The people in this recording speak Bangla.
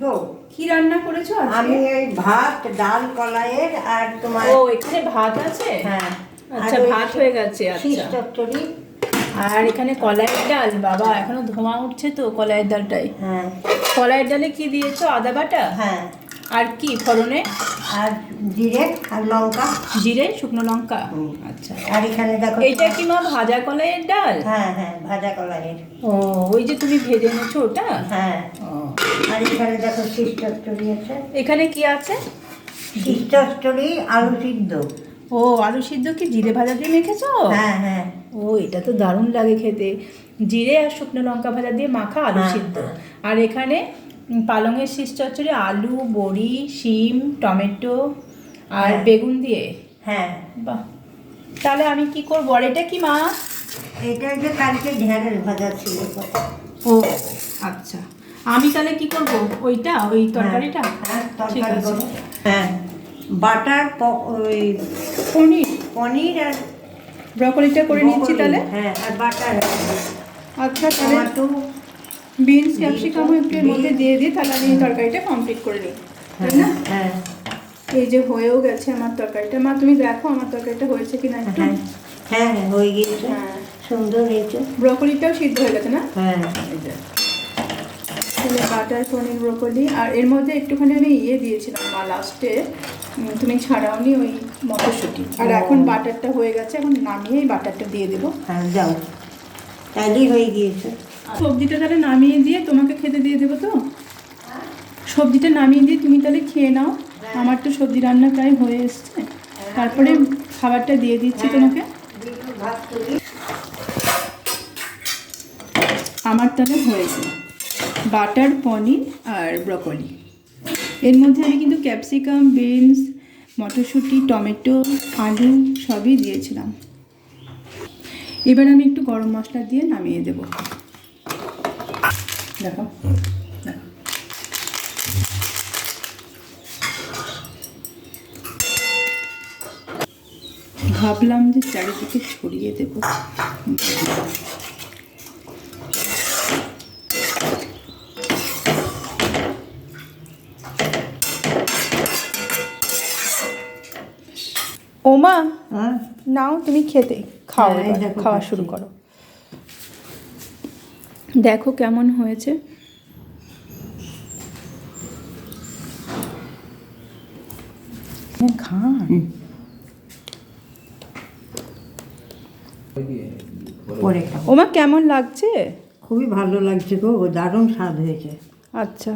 গো, কি রান্না করেছো আজকে? আমি এই ভাত, ডাল, কলাইয়ের আর তোমার ও এখানে ভাত আছে। হ্যাঁ, আচ্ছা ভাত হয়ে গেছে। শীষ আচ্ছা চচ্চড়ি আর এখানে কলাইয়ের ডাল। বাবা এখনো ধোঁয়া উঠছে তো কলাইয়ের ডালটাই। হ্যাঁ কলাইয়ের ডালে কি দিয়েছো? আদা বাটা হ্যাঁ আর কি ফোড়নে? আর জিরে আর লঙ্কা। জিরে, শুকনো লঙ্কা। আচ্ছা আর এখানে দেখো এইটা কি মা ভাজা কলাইয়ের ডাল? হ্যাঁ হ্যাঁ, ভাজা কলাইয়ের। ও ওই যে তুমি ভেজে এনেছো ওটা? হ্যাঁ, ও আর এখানে দেখো শীষ চচ্চড়ি আছে। এখানে কি আছে? শীষ চচ্চড়ি, আলু সিদ্ধ। ও আলু সিদ্ধ কি জিরে ভাজা দিয়ে মেখেছো? হ্যাঁ হ্যাঁ ও এটা তো দারুণ লাগে খেতে, জিরে আর শুকনো লঙ্কা ভাজা দিয়ে মাখা আলু হ্যাঁ, সিদ্ধ। আর এখানে পালংয়ের শীষ চচ্চড়ি, আলু, বড়ি, শিম, টমেটো আর হ্যাঁ। বেগুন দিয়ে। হ্যাঁ, বাহ, তাহলে আমি কি করবো? আর এটা কি মা? এটা যে কালকে ঢেঁড়স ভাজা ছিল। ও আচ্ছা, আমি তাহলে কি করব? ওইটা ওই তরকারিটা? হ্যাঁ, ঠিক তরকারি আছে। করো। হ্যাঁ, বাটার ওই পনির পনির আর ব্রকলিটা করে নিচ্ছি ব্রোকলি, তাহলে। হ্যাঁ, আর বাটার আচ্ছা তাহলে টমেটো। বিনস ক্যাপসিকাম একটু এর মধ্যে দিয়ে দিই, তাহলে আমি এই তরকারিটা কমপ্লিট করে নিই, তাই না? হ্যাঁ এই যে হয়েও গেছে আমার তরকারিটা। মা তুমি দেখো আমার তরকারিটা হয়েছে কিনা একটু। হ্যাঁ হ্যাঁ হ্যাঁ, হয়ে গিয়েছে। হ্যাঁ, সুন্দর হয়েছে। ব্রকলিটাও সিদ্ধ হয়ে গেছে না? হ্যাঁ, তাহলে বাটার পনির ব্রকলি, আর এর মধ্যে একটুখানি আমি দিয়েছিলাম মা লাস্টে, তুমি ছাড়াওনি ওই মটরশুঁটি। আর এখন বাটারটা হয়ে গেছে, এখন নামিয়েই বাটারটা দিয়ে দেবো। হ্যাঁ, যাও, তাইলেই হয়ে গিয়েছে। সবজিটা তাহলে নামিয়ে দিয়ে তোমাকে খেতে দিয়ে দেবো তো? সবজিটা নামিয়ে দিয়ে তুমি তাহলে খেয়ে নাও। আমার তো সবজি রান্না প্রায় হয়ে এসছে, তারপরে খাবারটা দিয়ে দিচ্ছি তোমাকে। ভাত তুলি। আমার তাহলে হয়েছে বাটার পনির আর ব্রকলি। এর মধ্যে আমি কিন্তু ক্যাপসিকাম, বিনস, মটরশুঁটি, টমেটো, আলু সবই দিয়েছিলাম। এবার আমি একটু গরম মশলা দিয়ে নামিয়ে দেব। দেখো দেখো, ভাবলাম যে চারিদিকে ছড়িয়ে দেব। ওমা হ্যাঁ, নাও তুমি খেতে খাও, হ্যাঁ, এই এবার দেখো খাওয়া খাচ্ছি। শুরু করো। দেখো কেমন হয়েছে। খান পরে খাবো। ওমা কেমন লাগছে? খুবই ভালো লাগছে গো, দারুণ স্বাদ হয়েছে। আচ্ছা